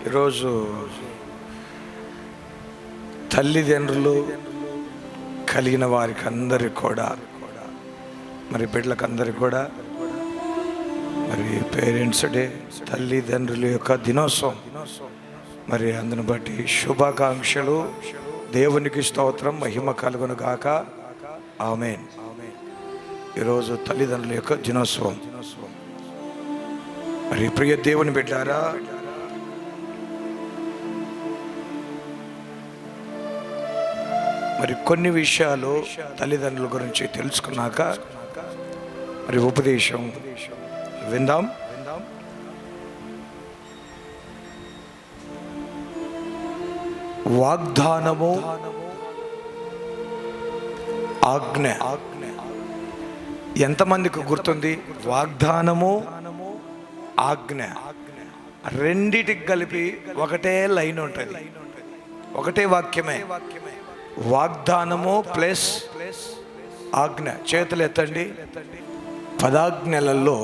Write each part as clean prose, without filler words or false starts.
ఈరోజు తల్లిదండ్రులు కలిగిన వారికి అందరికి కూడా, మరి బిడ్డలకు అందరికి కూడా మరి పేరెంట్స్ డే, తల్లిదండ్రుల యొక్క దినోత్సవం, మరి అందును బట్టి శుభాకాంక్షలు. దేవునికి స్తోత్రం, మహిమ కలుగును గాక. ఆమేన్. ఈరోజు తల్లిదండ్రుల యొక్క దినోత్సవం. మరి ప్రియ దేవుని బిడ్డారా, మరి కొన్ని విషయాలు తల్లిదండ్రుల గురించి తెలుసుకున్నాక మరి ఉపదేశం విందాం. వాగ్దానము, ఆజ్ఞ. ఎంతమందికి గుర్తుంది? వాగ్దానము, ఆజ్ఞ రెండిటికి కలిపి ఒకటే లైన్ ఉంటుంది, ఒకటే వాక్యమే. వాగ్దానము ప్లస్ ఆజ్ఞ. చేతులు ఎత్తండి. 10 ఆజ్ఞలలో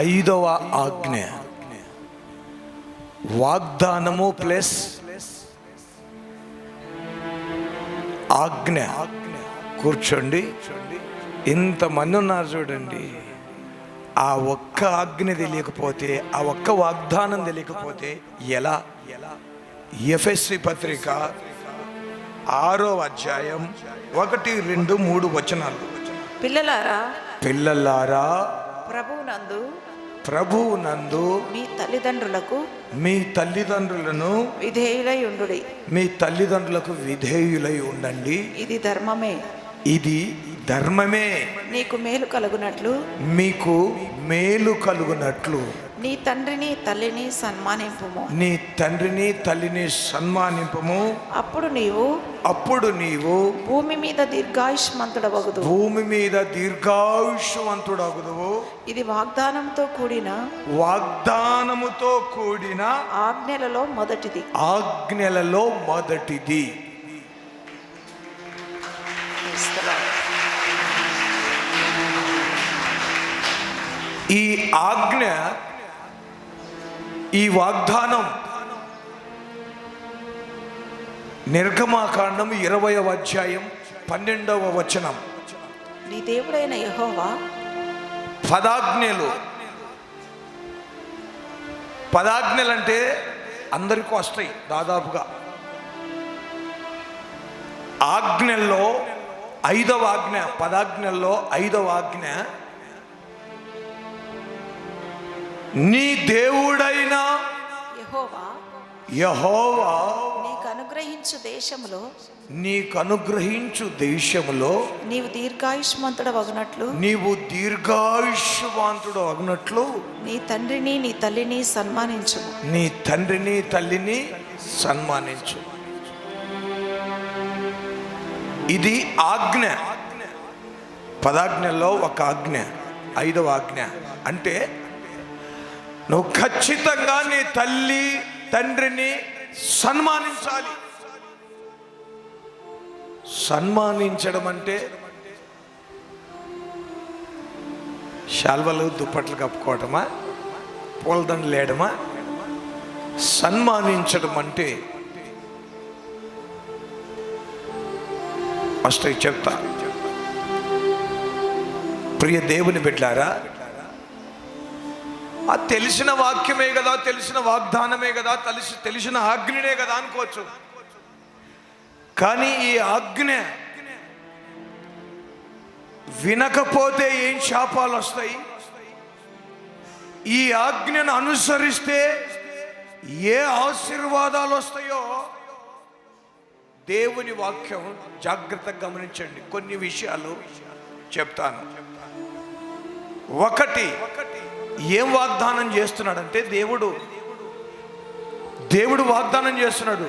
5వ ఆజ్ఞ వాగ్దానము ప్లస్ ఆజ్ఞ. కూర్చోండి. ఇంతమంది ఉన్నారు చూడండి. ఆ ఒక్క ఆజ్ఞ తెలియకపోతే, ఆ ఒక్క వాగ్దానం తెలియకపోతే ఎలా? ఎఫెసీ పత్రిక 6వ అధ్యాయం 1, 2, 3 వచనాలు. పిల్లలారా ప్రభువునందు మీ తల్లిదండ్రులను విధేయులై ఉండండి. ఇది ధర్మమే. నీకు మేలు కలుగునట్లు నీ తండ్రిని తల్లిని సన్మానింపుము. అప్పుడు నీవు భూమి మీద దీర్ఘాయుష్మంతుడగుదువు. ఇది వాగ్దానముతో కూడిన ఆజ్ఞలలో మొదటిది. ఈ ఆజ్ఞ, ఈ వాగ్దానం నిర్గమాకాండం 20వ అధ్యాయం 12వ వచనం. నీ దేవుడైన యెహోవా 10 ఆజ్ఞలు. 10 ఆజ్ఞలు అంటే అందరికీ వస్తాయి దాదాపుగా. ఆజ్ఞల్లో 5వ ఆజ్ఞ, 10 ఆజ్ఞల్లో 5వ ఆజ్ఞ, నీ దేవుడైన యెహోవా నీకు అనుగ్రహించు దేశములో నీవు దీర్ఘాయుష్మంతుడు అగునట్లు నీ తండ్రిని తల్లిని సన్మానించు. ఇది ఆజ్ఞ. 10 ఆజ్ఞల్లో ఒక ఆజ్ఞ, 5వ ఆజ్ఞ. అంటే నువ్వు ఖచ్చితంగా నీ తల్లి తండ్రిని సన్మానించాలి. సన్మానించడం అంటే శాల్వలు దుప్పట్లు కప్పుకోవటమా, పూలదండలు లేయడమా? సన్మానించడం అంటే ఫస్ట్ చెప్తా. ప్రియ దేవుని బిడ్డలారా, తెలిసిన వాక్యమే కదా, తెలిసిన వాగ్దానమే కదా, తెలిసిన ఆజ్ఞనే కదా అనుకోవచ్చు. కానీ ఈ ఆజ్ఞ వినకపోతే ఏం శాపాలు వస్తాయి, ఈ ఆజ్ఞను అనుసరిస్తే ఏ ఆశీర్వాదాలు వస్తాయో దేవుని వాక్యం జాగ్రత్తగా గమనించండి. కొన్ని విషయాలు చెప్తాను. ఒకటి, ఏం వాగ్దానం చేస్తున్నాడంటే దేవుడు వాగ్దానం చేస్తున్నాడు,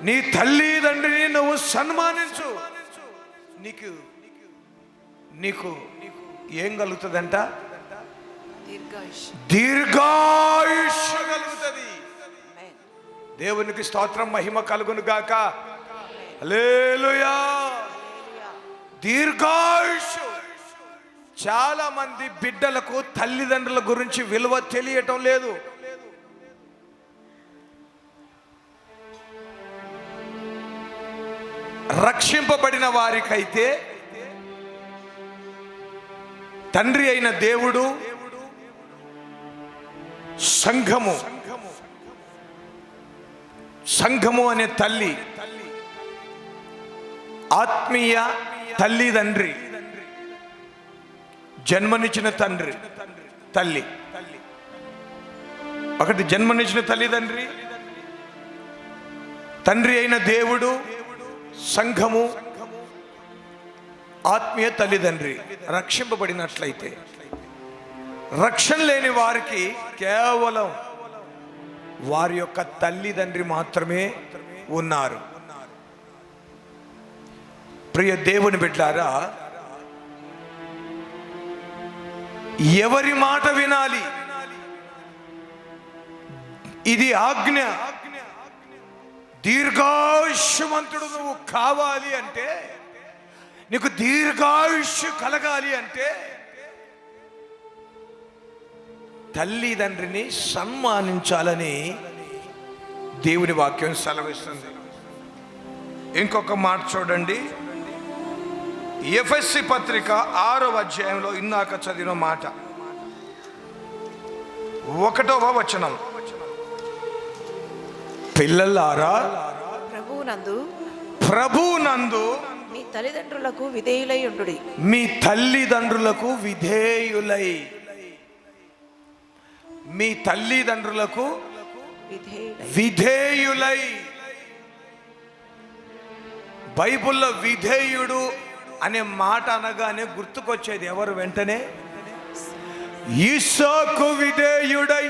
నీ తల్లిదండ్రిని నువ్వు సన్మానించు. నీకు ఏం కలుగుతుందంట? దీర్ఘాయుష్ కలుగుతుంది. దేవునికి స్తోత్రం, మహిమ కలుగును గాక. హల్లెలూయా. దీర్ఘాయుష్. చాలా మంది బిడ్డలకు తల్లిదండ్రుల గురించి విలువ తెలియటం లేదు. రక్షింపబడిన వారికైతే తండ్రి అయిన దేవుడు, సంఘము అనే తల్లి, ఆత్మీయ తల్లిదండ్రి, జన్మనిచ్చిన తల్లి. ఒకటి జన్మనిచ్చిన తల్లిదండ్రి, తండ్రి అయిన దేవుడు, సంఘము, ఆత్మీయ తల్లిదండ్రి. రక్షింపబడినట్లయితే రక్షణ లేని వారికి కేవలం వారి యొక్క తల్లిదండ్రి మాత్రమే ఉన్నారు. ప్రియ దేవుని బిడ్డలారా, ఎవరి మాట వినాలి? ఇది ఆజ్ఞ. దీర్ఘాయుష్మంతుడు నువ్వు కావాలి అంటే, నీకు దీర్ఘాయుష్ కలగాలి అంటే తల్లిదండ్రిని సన్మానించాలని దేవుని వాక్యం సెలవిస్తుంది. ఇంకొక మాట చూడండి, ఎఫెసీ పత్రిక 6వ అధ్యాయంలో ఇందాక చదివిన మాట 1వ వచనం. పిల్లలారా, ప్రభువునందు మీ తల్లిదండ్రులకు విధేయులై ఉండుడి. మీ తల్లిదండ్రులకు విధేయులై, మీ తల్లిదండ్రులకు విధేయులై. బైబిల్లో విధేయుడు అనే మాట అనగానే గుర్తుకొచ్చేది ఎవరు? వెంటనే ఇస్సాకు విధేయుడై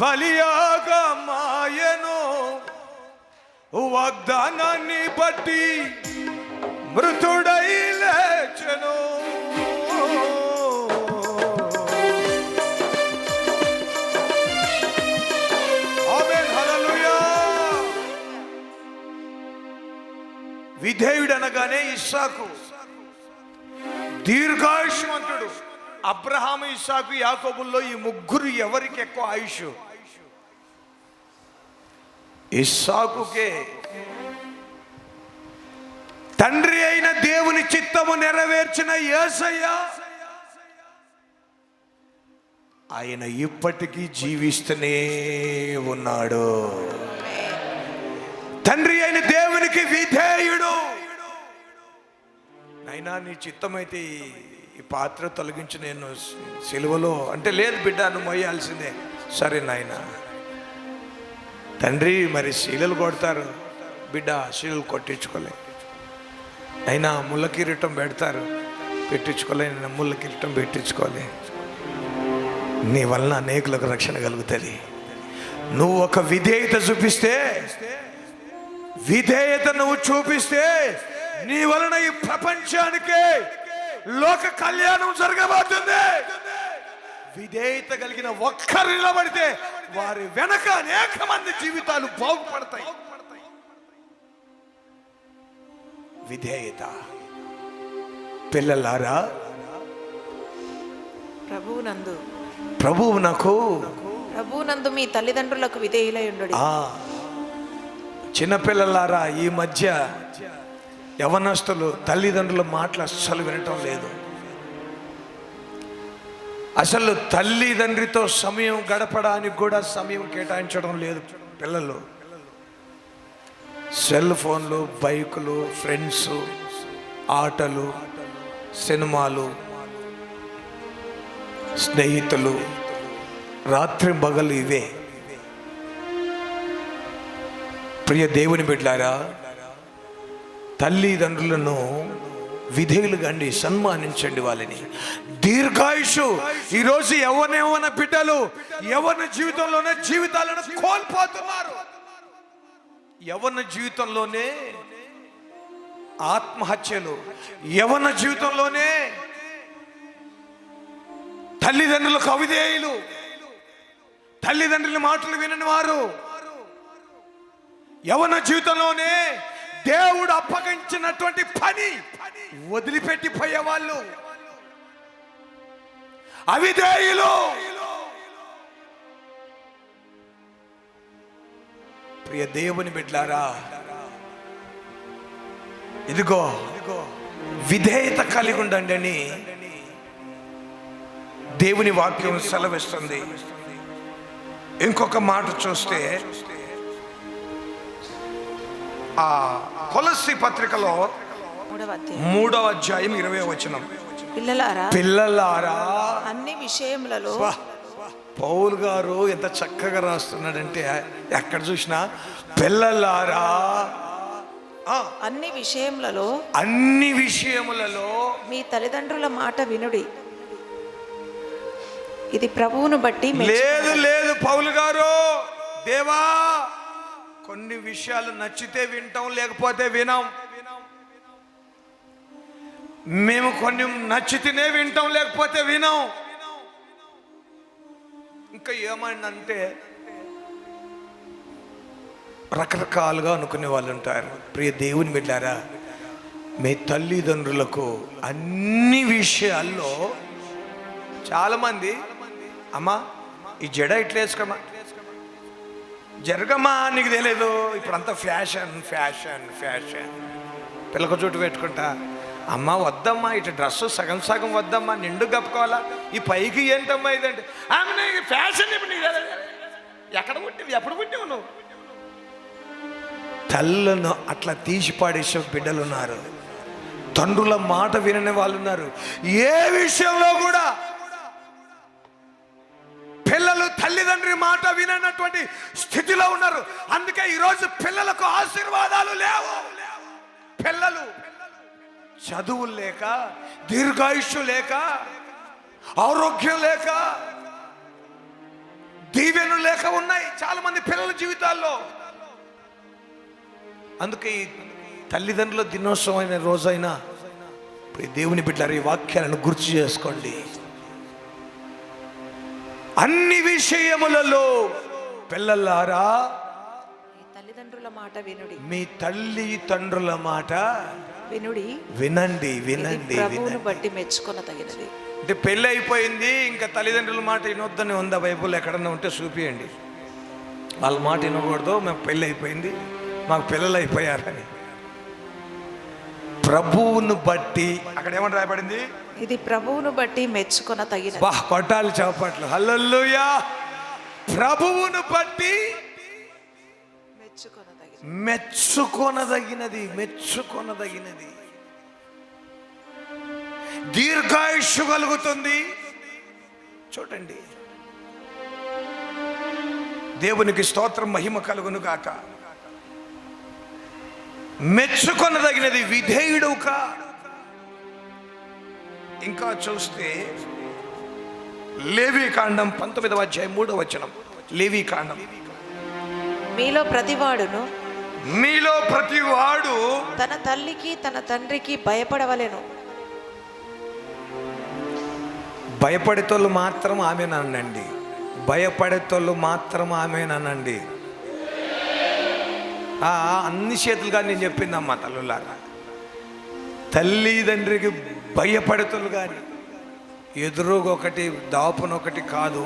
బలియాగా మాయను, వాగ్దానాన్ని బట్టి మృతుడై లేచెను. విధేయుడు అనగానే ఇస్సాకు దీర్ఘాయుష్మంతుడు. అబ్రహాము, ఇస్సాకు, యాకోబుల్లో ఈ ముగ్గురు ఎవరికి ఎక్కువ ఆయుష్? ఇస్సాకుకే. తండ్రి అయిన దేవుని చిత్తము నెరవేర్చిన యేసయ్య ఆయన ఇప్పటికీ జీవిస్తూనే ఉన్నాడు. తండ్రి అయిన దేవునికి విధేయుడు. నైనా నీ చిత్తమైతే ఈ పాత్ర తొలగించి నేను సిలువలో అంటే, లేదు బిడ్డ నువ్వు మొయ్యాల్సిందే. సరే నాయన. తండ్రి మరి శీలలు కొడతారు, బిడ్డ శీలలు కొట్టించుకోలే. అయినా ముళ్ళ కిరీటం పెడతారు, పెట్టించుకోలే. ముళ్ళ కిరీటం పెట్టించుకోలే. నీ వలన అనేకులకు రక్షణ కలుగుతుంది. నువ్వు ఒక విధేయత చూపిస్తే, విధేయత నువ్వు చూపిస్తే నీ వలన ఈ ప్రపంచానికే లోక కళ్యాణం జరగబోతుంది. విధేయత కలిగిన ఒక్కరు నిలబడితే వారి వెనక అనేక మంది జీవితాలు బాగుపడతాయి. విధేయత. పిల్లలారా, ప్రభువునందు మీ తల్లిదండ్రులకు విధేయులై ఉండుడి. చిన్నపిల్లలారా, ఈ మధ్య యవనస్తులు తల్లిదండ్రుల మాటలు అస్సలు వినటం లేదు. అసలు తల్లిదండ్రితో సమయం గడపడానికి కూడా సమయం కేటాయించడం లేదు పిల్లలు. సెల్ ఫోన్లు, బైకులు, ఫ్రెండ్స్, ఆటలు, సినిమాలు, స్నేహితులు, రాత్రి పగలు ఇవే. ప్రియ దేవుని బిడ్డలారా, తల్లిదండ్రులను విధేయులుగా అండి సన్మానించండి, వాళ్ళని. దీర్ఘాయుషు. ఈరోజు యవ్వన బిడ్డలు యవ్వన జీవితంలోనే జీవితాలను కోల్పోతున్నారు. యవ్వన జీవితంలోనే ఆత్మహత్యలు, యవ్వన జీవితంలోనే తల్లిదండ్రులకు అవిధేయులు, తల్లిదండ్రుల మాటలు వినని వారు, యవ్వన జీవితంలోనే దేవుడు అప్పగించినటువంటి పని వదిలిపెట్టిపోయేవాళ్ళు, అవిధేయులు. ప్రియ దేవుని బిడ్డలారా, ఇదిగో విధేయత కలిగి ఉండండి అని దేవుని వాక్యం సెలవిస్తుంది. ఇంకొక మాట చూస్తే ఆ కొలస్సీ పత్రికలో 3వ అధ్యాయం 20వ వచనం, పిల్లలారా అన్ని విషయములలో. పౌలు గారు ఎంత చక్కగా రాస్తున్నాడంటే, ఎక్కడ చూసినా పిల్లలారా, అన్ని విషయములలో మీ తల్లిదండ్రుల మాట వినుడి, ఇది ప్రభువును బట్టి. లేదు పౌలు గారు, దేవా కొన్ని విషయాలు నచ్చితే వింటాం, లేకపోతే వినాం. మేము కొన్ని నచ్చితేనే వింటాం, లేకపోతే వినాం. ఇంకా ఏమైందంటే రకరకాలుగా అనుకునే వాళ్ళు ఉంటారు. ప్రియ దేవుని బిడ్డారా, మీ తల్లిదండ్రులకు అన్ని విషయాల్లో చాలామంది, అమ్మా ఈ జడ ఇట్లా వేసుకోమా, జరగమ్మా, నీకు తెలియదు, ఇప్పుడంతా ఫ్యాషన్ ఫ్యాషన్ ఫ్యాషన్. పిల్లక చోటు పెట్టుకుంటా, అమ్మ వద్దమ్మా, ఇటు డ్రెస్సు సగం సగం వద్దమ్మా, నిండు కప్పుకోవాలా, ఈ పైకి ఏంటమ్మా ఇదంటే, ఆమె ఫ్యాషన్. ఇప్పుడు నీకు ఎక్కడ పుట్టివి, ఎప్పుడు పుట్టివు నువ్వు? తల్లను అట్లా తీసి పాడేసే బిడ్డలు ఉన్నారు, తండ్రుల మాట వినని వాళ్ళు ఉన్నారు. ఏ విషయంలో కూడా పిల్లలు తల్లిదండ్రి మాట విననటువంటి స్థితిలో ఉన్నారు. అందుకే ఈరోజు పిల్లలకు ఆశీర్వాదాలు లేవు. పిల్లలు చదువులు లేక, దీర్ఘాయుష్యు లేక, ఆరోగ్యం లేక, దీవెనలు లేక ఉన్నాయి చాలా మంది పిల్లల జీవితాల్లో. అందుకే ఈ తల్లిదండ్రుల దినోత్సవమైన రోజైనా దేవుని బిడ్డలారా, ఈ వాక్యాలను గుర్తు చేసుకోండి. అన్ని విషయములలో పిల్లలారా తల్లిదండ్రుల మాట వినుడి, మీ తల్లిదండ్రుల మాట వినుడి, వినండి వినండి ప్రభువును బట్టి మెచ్చుకొనదగినది. అంటే పెళ్ళి అయిపోయింది, ఇంకా తల్లిదండ్రుల మాట వినొద్దని ఉందా బైబుల్? ఎక్కడన్నా ఉంటే చూపియండి. వాళ్ళ మాట వినకూడదు, మేము పెళ్ళి అయిపోయింది, మాకు పిల్లలు అయిపోయారని. ప్రభువును బట్టి అక్కడ ఏమని రాయబడింది? ఇది ప్రభువును బట్టి మెచ్చుకొనదగినది. బా కొట్టాలి చప్పట్లు, హల్లెలూయా. ప్రభువును బట్టి మెచ్చుకొనదగినది, మెచ్చుకొనదగినది. దీర్ఘాయుష్యు కలుగుతుంది. చూడండి, దేవునికి స్తోత్రం, మహిమ కలుగును గాక. మెచ్చుకొనదగినది, విధేయుడుక. ఇంకా చూస్తే లేవీ కాండం 19వ అధ్యాయం 3వ వచనం, లేవీ కాండం, మీలో ప్రతివాడు తన తల్లికి తన తండ్రికి భయపడవలెను. భయపడేతోళ్ళు మాత్రం ఆమెనండి, భయపడేతోళ్ళు మాత్రం ఆమెనండి. అన్ని చేతులుగా నేను చెప్పిందమ్మా తల్లులారా. తల్లిదండ్రికి భయపడేతోళ్ళు కానీ, ఎదురుగొకటి దాపునొకటి కాదు,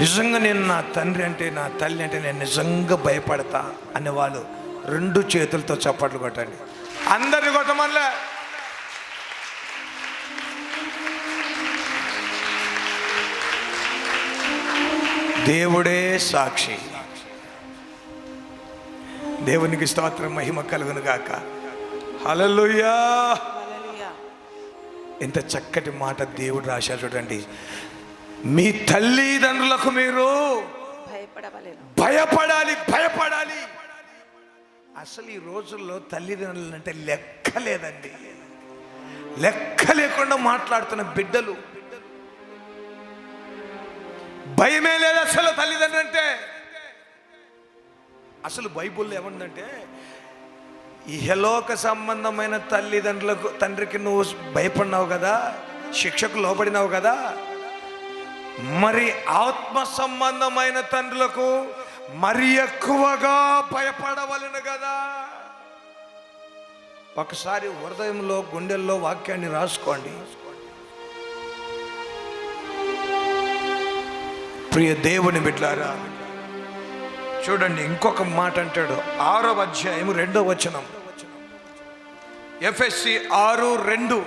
నిజంగా నేను నా తండ్రి అంటే, నా తల్లి అంటే నేను నిజంగా భయపడతా అనేవాళ్ళు 2 చేతులతో చప్పట్లు కొట్టండి. అందరిని కొట్టమనిలే. దేవుడే సాక్షి. దేవునికి స్తోత్రం, మహిమ కలుగును గాక. హల్లెలూయా. ఎంత చక్కటి మాట దేవుడు రాశారు చూడండి. మీ తల్లిదండ్రులకు మీరు భయపడాలి. అసలు ఈ రోజుల్లో తల్లిదండ్రులు అంటే లెక్క లేదండి. లెక్క లేకుండా మాట్లాడుతున్న బిడ్డలు, భయమే లేదు అసలు తల్లిదండ్రులు అంటే. అసలు బైబుల్లో ఏముందంటే, ఇహలోక సంబంధమైన తండ్రికి నువ్వు భయపడినావు కదా, శిక్షకు లోబడినావు కదా, మరి ఆత్మ సంబంధమైన తండ్రులకు మరి ఎక్కువగా భయపడవలను కదా. ఒకసారి హృదయంలో, గుండెల్లో వాక్యాన్ని రాసుకోండి. ప్రియ దేవుని బిడ్డలారా, చూడండి ఇంకొక మాట అంటాడు. 6వ అధ్యాయం 2వ వచనం. ఎఫెసీ 6:2.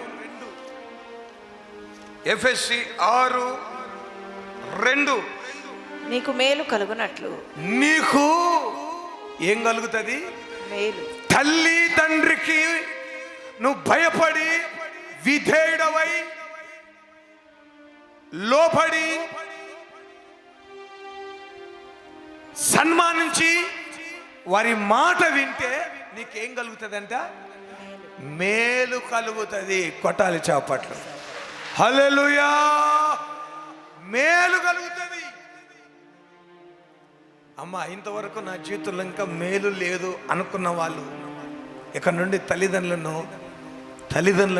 ఎఫెసీ 6:2. నీకు మేలు కలుగునట్లు. నీకు ఏం కలుగుతుంది? మేలు. తల్లి తండ్రికి నువ్వు భయపడి విధేయుడవై లోపడి సన్మానించి వారి మాట వింటే నీకేం కలుగుతుందంట? మేలు కలుగుతుంది. కొట్టాలి చాపట్లు. హల్లెలూయా. మేలు కలుగుతుంది. అమ్మ, ఇంతవరకు నా జీవితంలో ఇంకా మేలు లేదు అనుకున్న వాళ్ళు ఇక్కడ నుండి తల్లిదండ్రులను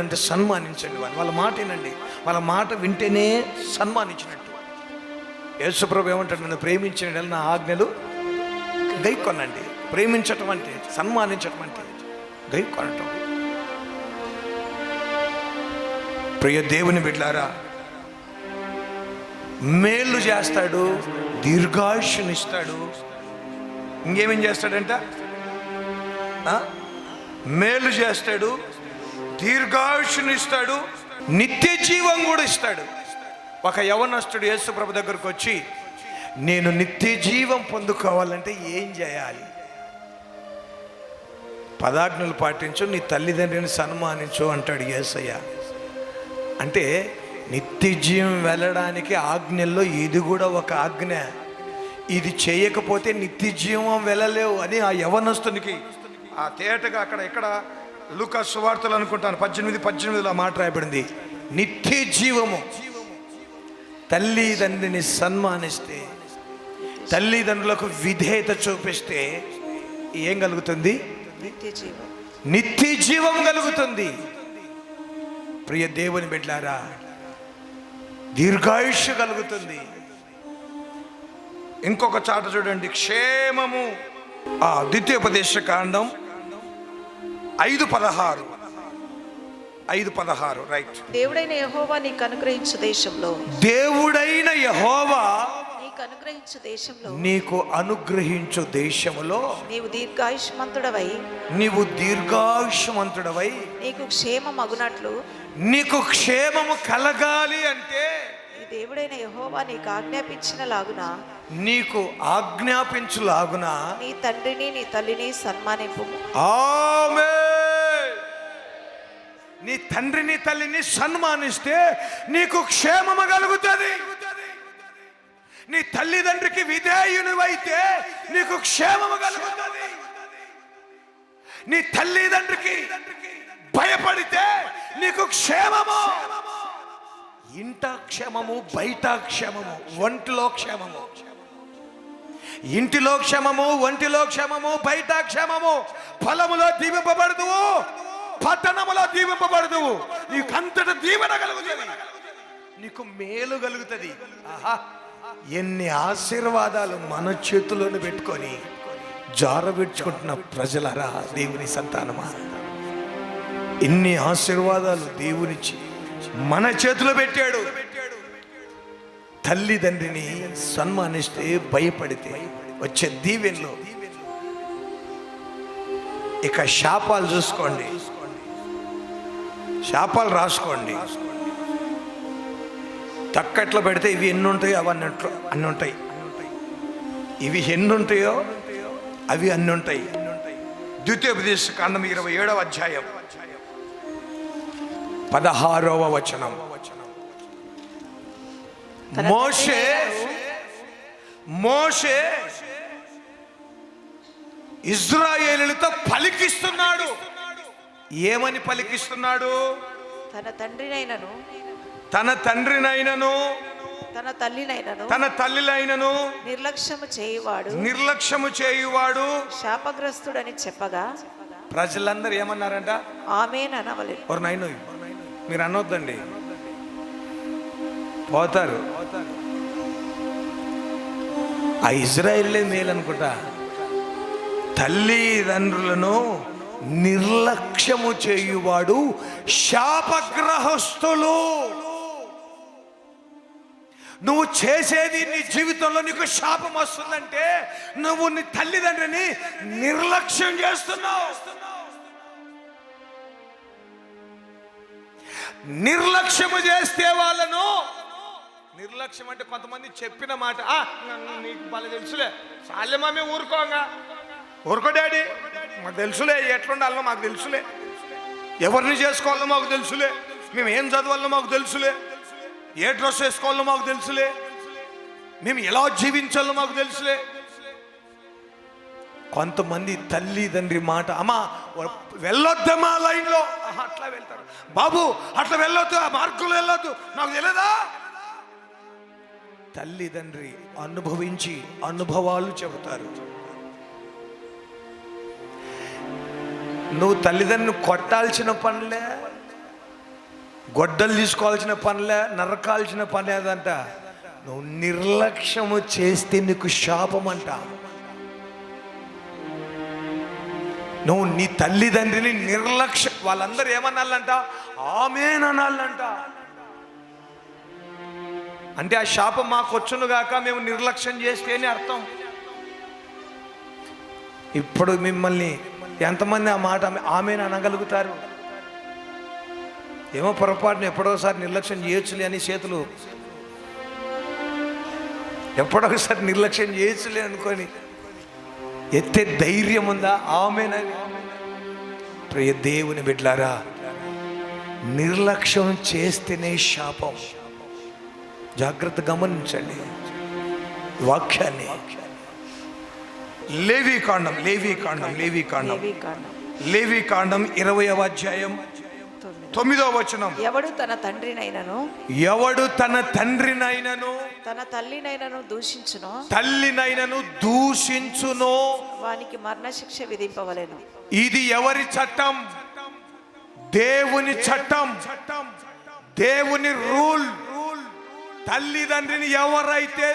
అంటే సన్మానించండి. వాళ్ళ మాట వినండి. వాళ్ళ మాట వింటేనే సన్మానించినట్టు. యేసుప్రభు ఏమంటాడు? నన్ను ప్రేమించిన నా ఆజ్ఞలు గైకొనండి. ప్రేమించటం అంటే, సన్మానించటం అంటే గైకొనటం. ప్రియ దేవుని బిడ్డలారా, మేలు చేస్తాడు, దీర్ఘాయుష్నిస్తాడు. ఇంకేమేం చేస్తాడంట? మేలు చేస్తాడు, దీర్ఘాయుష్నిస్తాడు, నిత్య జీవం కూడా ఇస్తాడు. ఒక యవనస్తుడు యేసు ప్రభు దగ్గరకు వచ్చి, నేను నిత్య జీవం పొందుకోవాలంటే ఏం చేయాలి? 10 ఆజ్ఞలు పాటించు, నీ తల్లిదండ్రిని సన్మానించు అంటాడు యేసయ్య. అంటే నిత్య జీవం వెళ్ళడానికి ఆజ్ఞల్లో ఇది కూడా ఒక ఆజ్ఞ. ఇది చేయకపోతే నిత్య జీవం వెళ్ళలేవు అని ఆ యవనస్తునికి ఆ తేటగా ఇక్కడ లూకా సువార్తలు అనుకుంటాను 18:18 మాట రాయబడింది. నిత్య జీవము. తల్లిదండ్రిని సన్మానిస్తే, తల్లిదండ్రులకు విధేయత చూపిస్తే ఏం కలుగుతుంది? నిత్య జీవం. నిత్య జీవం కలుగుతుంది. ప్రియ దేవుని బిడ్డలారా, దీర్ఘాయుష్య కలుగుతుంది. ఇంకొక చాట చూడండి, క్షేమము. ద్వితీయోపదేశ కాండం 5:16. రైట్. దేవుడైన యెహోవా నీకు అనుగ్రహించు దేశంలో. దేవుడైన యెహోవా నీకు అనుగ్రహించు దేశంలో. నీకు అనుగ్రహించు దేశములో నీవు దీర్ఘాయుష్మంతుడవై. నీకు క్షేమం అగునట్లు. నీకు క్షేమము కలగాలి అంటే ఈ దేవుడైన యెహోవా నీకు ఆజ్ఞాపించిన లాగున నీ తండ్రిని నీ తల్లిని సన్మానింపు. ఆమేన్. నీ తండ్రిని తల్లిని సన్మానిస్తే నీకు క్షేమము కలుగుతుంది. నీ తల్లిదండ్రికి విధేయునివైతే నీకు క్షేమము కలుగుతుంది. నీ తల్లిదండ్రికి భయపడితే నీకు క్షేమము. ఇంట క్షేమము, బయట క్షేమము, ఒంటిలో క్షేమము. ఇంటిలో క్షేమము, ఒంటిలో క్షేమము, బయట క్షేమము. పొలములో దీవింపబడదువు, పట్టణములో దీవింపబడదువు. నీకంతట దీవెన కలుగుతుంది, నీకు మేలు కలుగుతుంది. ఆహా, ఎన్ని ఆశీర్వాదాలు మన చేతుల్లోనే పెట్టుకొని జారబెట్టుకుంటున్న ప్రజలరా, దేవుని సంతానమా, ఇన్ని ఆశీర్వాదాలు దేవునిచ్చి మన చేతిలో పెట్టాడు. తల్లిదండ్రిని సన్మానిస్తే, భయపడితే వచ్చే దీవెనలు. ఇక శాపాలు చూసుకోండి, శాపాలు రాసుకోండి. తక్కట్లో పెడితే ఇవి ఎన్ని ఉంటాయో అవి అన్ని ఉంటాయి. ఇవి ఎన్ని ఉంటాయో అవి అన్ని ఉంటాయి. ద్వితీయోపదేశ కాండం 27వ అధ్యాయం 16వ వచనం. మోషే ఇజ్రాయేలులతో పలికిస్తున్నాడు. ఏమని పలికిస్తున్నాడు? తన తండ్రినైనను తన తల్లినైనను నిర్లక్ష్యము చేయువాడు శాపగ్రస్తుడని చెప్పగా ప్రజలందరూ ఏమన్నారంట? ఆమేన్ అనవలెను. ఓర్ నాయనో, మీరు అనొద్దండి, పోతారు. ఆ ఇజ్రాయేలే మేలు అనుకుంటా. తల్లిదండ్రులను నిర్లక్ష్యము చేయువాడు శాపగ్రహస్థులు. నువ్వు చేసేది నీ జీవితంలో నీకు శాపం వస్తుందంటే నువ్వు నీ తల్లిదండ్రిని నిర్లక్ష్యం చేస్తున్నావు. నిర్లక్ష్యము చేస్తే వాళ్ళను, నిర్లక్ష్యం అంటే కొంతమంది చెప్పిన మాట నీకు బాగా తెలుసులే, చాలే మామే ఊరుకోంగా, ఊరుకో డాడీ, మాకు తెలుసులే ఎట్లుండాలో మాకు తెలుసులే, ఎవరిని చేసుకోవాలో మాకు తెలుసులే, మేము ఏం చదవాలో మాకు తెలుసులే, ఏ డ్రెస్ వేసుకోవాలో మాకు తెలుసులే, మేము ఎలా జీవించాలో మాకు తెలుసులే. కొంతమంది తల్లిదండ్రి మాట, అమ్మా వెళ్ళొద్దమ్మా లైన్లో, అట్లా వెళ్తారు, బాబు అట్లా వెళ్ళొద్దు, ఆ మార్గంలో వెళ్ళొద్దు, నాకు తెలియదా. తల్లిదండ్రి అనుభవించి అనుభవాలు చెబుతారు. నువ్వు తల్లిదండ్రిని కొట్టాల్సిన పనిలే, గొడ్డలు తీసుకోవాల్సిన పనిలే, నరకాల్సిన పని లేదంట. నువ్వు నిర్లక్ష్యము చేస్తే నీకు శాపం అంట. నువ్వు నీ తల్లిదండ్రిని నిర్లక్ష్యం, వాళ్ళందరూ ఏమనాలంట, ఆమేననాలంట. అంటే ఆ శాపం మాకు వచ్చును గాక మేము నిర్లక్ష్యం చేస్తే అని అర్థం. ఇప్పుడు మిమ్మల్ని ఎంతమంది ఆ మాట ఆమెను అనగలుగుతారు? ఏమో పొరపాటున ఎప్పుడోసారి నిర్లక్ష్యం చేయొచ్చులే అని చేతులు, ఎప్పుడోసారి నిర్లక్ష్యం చేయొచ్చులే అనుకొని ఎత్తే ధైర్యం ఉందా ఆమెనని? ప్రియ దేవుని బిడ్డలారా, నిర్లక్ష్యం చేస్తేనే శాపం. జాగ్రత్త గమనించండి వాక్యాన్ని. లేవీకాండం 20వ అధ్యాయం 9వ వచనం. ఎవడు తన తండ్రినైనను తన తల్లినైనను దూషించునో వానికి మరణశిక్ష విధింపవలెను. ఇది ఎవరి చట్టం? దేవుని చట్టం, దేవుని రూల్. తల్లిదండ్రిని ఎవరైతే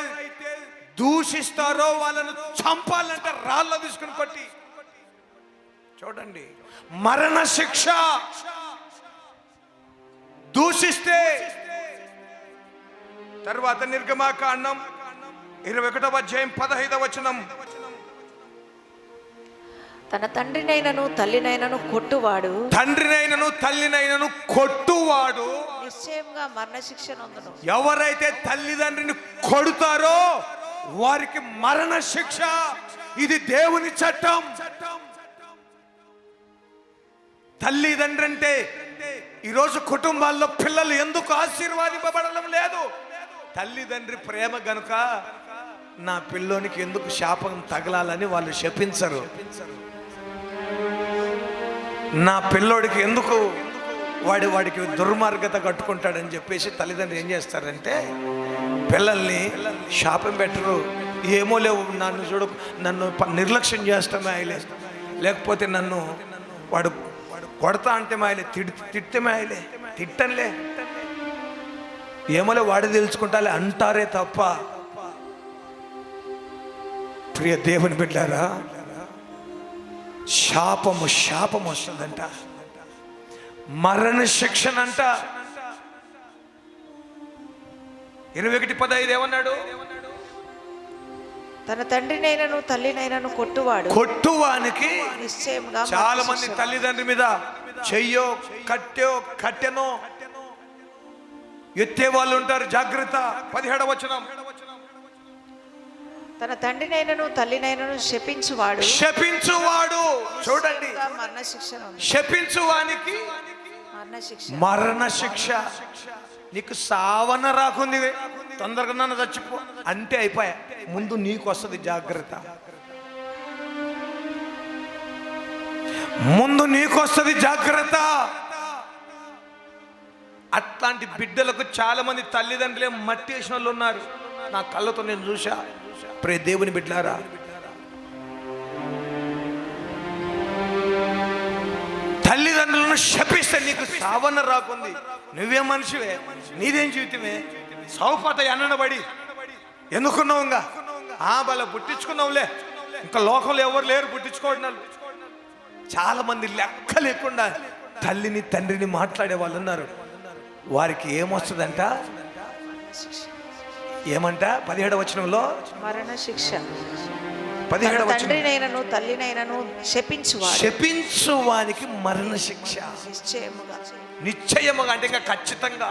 దూషిస్తారో వాళ్ళను చంపాలంట, రాళ్ళ తీసుకుని కొట్టి. చూడండి, మరణ శిక్ష. దూషిస్తే తర్వాత నిర్గమాకాండం 21వ అధ్యాయం 15వ వచనం. తన తండ్రినైనను తల్లినైనను కొట్టువాడు నిశ్చయంగా మరణశిక్ష నొందును. ఎవరైతే తల్లిదండ్రిని కొడతారో వారికి మరణ శిక్ష. ఇది దేవుని చట్టం. తల్లిదండ్రి అంటే ఈరోజు కుటుంబాల్లో పిల్లలు ఎందుకు ఆశీర్వాదింపబడడం లేదు? తల్లిదండ్రి ప్రేమ గనుక నా పిల్లోనికి ఎందుకు శాపం తగలాలని వాళ్ళు శపించరు. నా పిల్లోడికి ఎందుకు వాడికి దుర్మార్గత కట్టుకుంటాడని చెప్పేసి తల్లిదండ్రులు ఏం చేస్తారంటే పిల్లల్ని శాపం పెట్టరు. ఏమో లేవు, నన్ను నిర్లక్ష్యం చేస్తామే ఆయలే, లేకపోతే నన్ను వాడు కొడతా అంటే మాయలే, తిడితే మాయలే, తిట్టంలే, ఏమోలే వాడు తెలుసుకుంటాలే అంటారే తప్ప. ప్రియ దేవుని బిడ్డారా, శాపము వస్తుందంట, మరణ శిక్షనంట. 21:15 ఏమన్నాడు? తన తండ్రినైనను తల్లినైనను కొట్టువానికి నిశ్చయంగా. చాలా మంది తల్లిదండ్రి మీద చెయ్యో కట్టెనో ఎత్తే వాళ్ళు ఉంటారు. జాగ్రత్త. 17వ వచనం. తన తండ్రినైనను తల్లినైనను శపించువాడు చూడండి, శపించువానికి మరణ శిక్ష. నీకు సావన రాకుంది, తొందరగా నన్ను చచ్చిపో అంటే అయిపోయా, ముందు నీకు వస్తుంది. జాగ్రత్త, ముందు నీకు వస్తుంది జాగ్రత్త. అట్లాంటి బిడ్డలకు చాలా మంది తల్లిదండ్రులే మట్టి వేసిన వాళ్ళు ఉన్నారు. నా కళ్ళతో నేను చూసా. ప్రియ దేవుని బిడ్డలారా, తల్లిదండ్రులను శపిస్తే నీకు సావన రాకుంది. నువ్వే మనిషివే, నీదేం జీవితమే, సౌపత ఎన్నబడి ఎందుకున్నావు? ఇంకా బల పుట్టించుకున్నావులే, ఇంకా లోకంలో ఎవరు లేరు పుట్టించుకోవడం. చాలా మంది లెక్క లేకుండా తల్లిని తండ్రిని మాట్లాడే వాళ్ళు ఉన్నారు. వారికి ఏమొస్తుందంట? ఏమంట 17వ వచనంలో, మరణ శిక్ష 17వ వచనం, తండ్రినైనను తల్లినైనను శపించువాడు శపించు వానికి మరణ శిక్ష. నిశ్చయముగా నిశ్చయముగా అంటే ఇంకా ఖచ్చితంగా.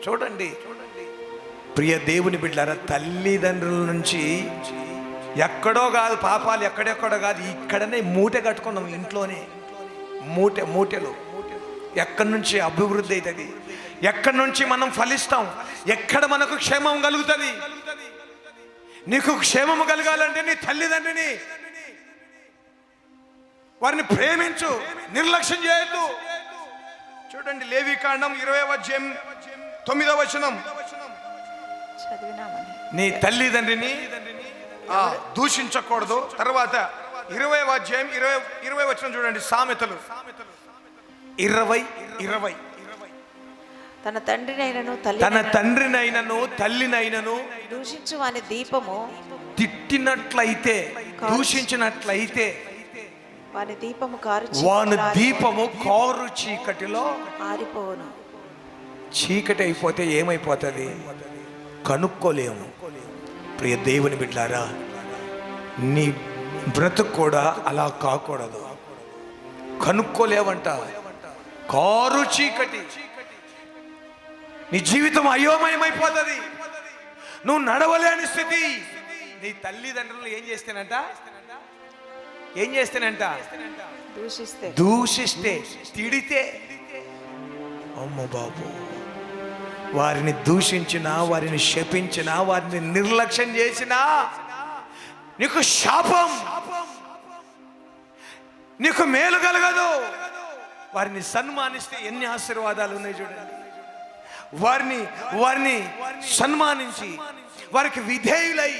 చూడండి ప్రియ దేవుని బిడ్డలారా, తల్లిదండ్రుల నుంచి ఎక్కడో కాదు పాపాలు, ఎక్కడెక్కడో కాదు, ఇక్కడనే మూట కట్టుకున్నాం ఇంట్లోనే. మూటలు ఎక్కడి నుంచి అభివృద్ధి అవుతుంది, ఎక్కడి నుంచి మనం ఫలిస్తాం, ఎక్కడ మనకు క్షేమం కలుగుతుంది. నీకు క్షేమం కలగాలంటే నీ తల్లిదండ్రిని, వారిని ప్రేమించు, నిర్లక్ష్యం చేయొద్దు. చూడండి లేవికాండం 20వ అధ్యాయం 9వ వచనం, చదివినామని నీ తల్లిదండ్రిని దూషించకూడదు. తర్వాత 20వ అధ్యాయం 20వ వచనం చూడండి, సామెతలు 20:20, తన తండ్రినైనను తన తండ్రినైనను తల్లినైనను దూషించు వాని దీపము తిట్టినట్లయితే, దూషించినట్లయితే వాని దీపము కారు వాని దీపము కారు చీకటిలో ఆరిపోవును. చీకటి అయిపోతే ఏమైపోతుంది కనుక్కోలేము. ప్రియ దేవుని బిడ్డారా, నీ బ్రతుకు కూడా అలా కాకూడదు. కనుక్కోలేవంట, కారు చీకటి, నీ జీవితం అయోమయమైపోతుంది, నువ్వు నడవలేని స్థితి. నీ తల్లిదండ్రులు ఏం చేస్తేనంట దూషిస్తే, తిడితే, అమ్మ బాబు, వారిని దూషించినా, వారిని శపించినా, వారిని నిర్లక్ష్యం చేసినా నీకు శాపం, నీకు మేలు కలగదు. వారిని సన్మానిస్తే ఎన్ని ఆశీర్వాదాలు ఉన్నాయి చూడండి. వారిని సన్మానించి, వారికి విధేయులై,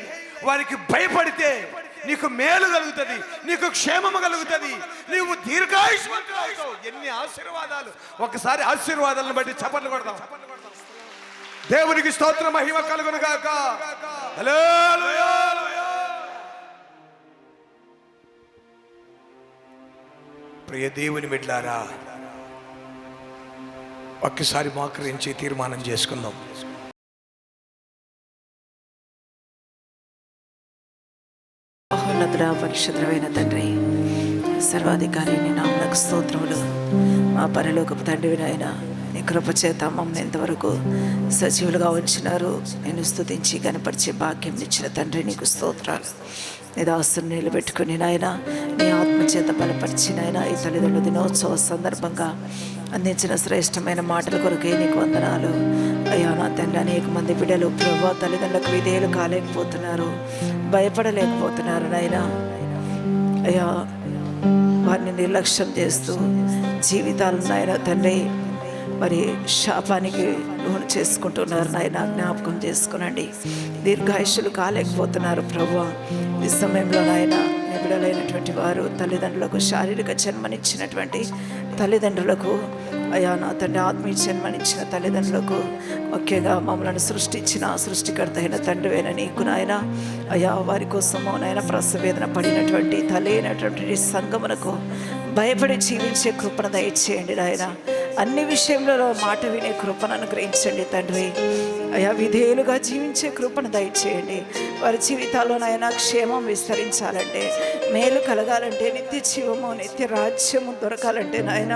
వారికి భయపడితే నీకు మేలు కలుగుతుంది, నీకు క్షేమము కలుగుతుంది, నీవు దీర్ఘాయుష్మంతుడవుతావు. ఎన్ని ఆశీర్వాదాలు! ఒకసారి ఆశీర్వాదాలను బట్టి చప్పట్లు కొడతాం. దేవునికి స్తోత్ర మహిమ కలుగును గాక. హల్లెలూయా. ప్రియ దేవుని బిడ్డలారా, ఒక్కసారి మోకరించి తీర్మానం చేసుకుందాం. మహోన్నతుడ పరిశుద్ధమైన తండ్రి, సర్వాధికారి నీ నామమునకు స్తోత్రములు. మా పరలోకపు తండ్రి నాయన, నీ కృపచేత మమ్మల్ని ఎంతవరకు సజీవులుగా ఉంచినారు. నేను స్తుతించి కనపరిచే భాగ్యం ఇచ్చిన తండ్రి నీకు స్తోత్రాలు. నీ దాసుని నిలబెట్టుకుని నాయన, నీ ఆత్మచేత బలపరిచి నాయన, ఈ తల్లిదండ్రుల దినోత్సవ సందర్భంగా అందించిన శ్రేష్టమైన మాటల కొరకే నీకు వందనాలు. అయ్యా నా తండ్రి, అనేక మంది బిడ్డలు ప్రభు తల్లిదండ్రులకు విధేయులు కాలేకపోతున్నారు, భయపడలేకపోతున్నారు నాయన. అయ్యా వారిని నిర్లక్ష్యం చేస్తూ జీవితాలను నాయన తండ్రి మరి శాపానికి లోను చేసుకుంటున్నారు నాయన. జ్ఞాపకం చేసుకునండి. దీర్ఘాయుష్యులు కాలేకపోతున్నారు ప్రభువా. ఈ సమయంలో నాయన నిబిడలైనటువంటి వారు తల్లిదండ్రులకు శారీరక జన్మనిచ్చినటువంటి తల్లిదండ్రులకు, అయ్యా నా తండ్రి ఆత్మీయ జన్మనిచ్చిన తల్లిదండ్రులకు, ముఖ్యంగా మమ్మల్ని సృష్టించిన సృష్టికర్త అయిన తండ్రివైన నీకు నాయన, అయ్యా వారి కోసము నాయన ప్రసవేదన పడినటువంటి తల్లి అయినటువంటి సంగమునకు భయపడి జీవించే కృపను దయచేయండి నాయన. అన్ని విషయంలో మాట వినే కృపను అనుగ్రహించండి తండ్రి. అయా విధేయులుగా జీవించే కృపను దయచేయండి. వారి జీవితాల్లో నాయన క్షేమం విస్తరించాలంటే, మేలు కలగాలంటే, నిత్య జీవము నిత్య రాజ్యము దొరకాలంటే నాయన,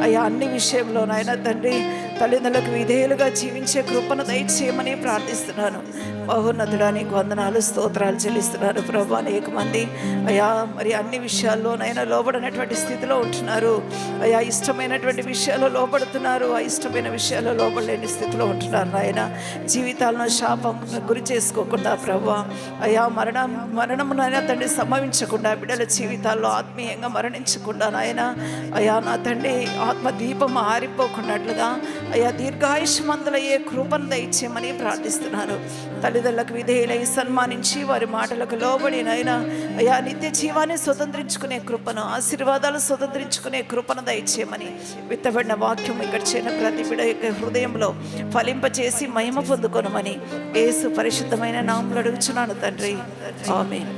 అయా అన్ని విషయంలో నాయన తండ్రి తల్లిదండ్రులకు విధేయులుగా జీవించే కృపను దయచేయమని ప్రార్థిస్తున్నాను. మహోన్నతుడా నీకు వందనాలు, స్తోత్రాలు చెల్లిస్తున్నాను ప్రభు. అనేక మంది అయా మరి అన్ని విషయాల్లో నైనా లోబడినటువంటి స్థితిలో ఉంటున్నారు. అయా ఇష్టమైనటువంటి విషయాల్లో లోబడుతున్నారు, ఇష్టమైన విషయాల్లో లోబడలేని స్థితిలో ఉంటున్నారు నాయన. జీవితాలను శాపం గురి చేసుకోకుండా ప్రభు, అయా మరణమునైనా తండ్రి సంభవించకుండా, బిడ్డల జీవితాల్లో ఆత్మీయంగా మరణించకుండా నాయన, అయా నా తండ్రి ఆత్మ దీపం ఆరిపోకున్నట్లుగా అయా దీర్ఘాయుష్మంతులయ్యే కృపను దయచేయమని ప్రార్థిస్తున్నాను. తల్లిదండ్రులకు విధేయులై సన్మానించి వారి మాటలకు లోబడి నైనా అయా నిత్య జీవాన్ని స్వతంత్రించుకునే కృపను, ఆశీర్వాదాలు స్వతంత్రించుకునే కృపను దయచేయమని, విత్తబడిన వాక్యం ఇక్కడ చేరిన ప్రతి బిడ్డ యొక్క హృదయంలో ఫలింపచేసి మహిమ పొందుకొనమని యేసు పరిశుద్ధమైన నామములో అడుగుచున్నాను తండ్రి. ఆమేన్.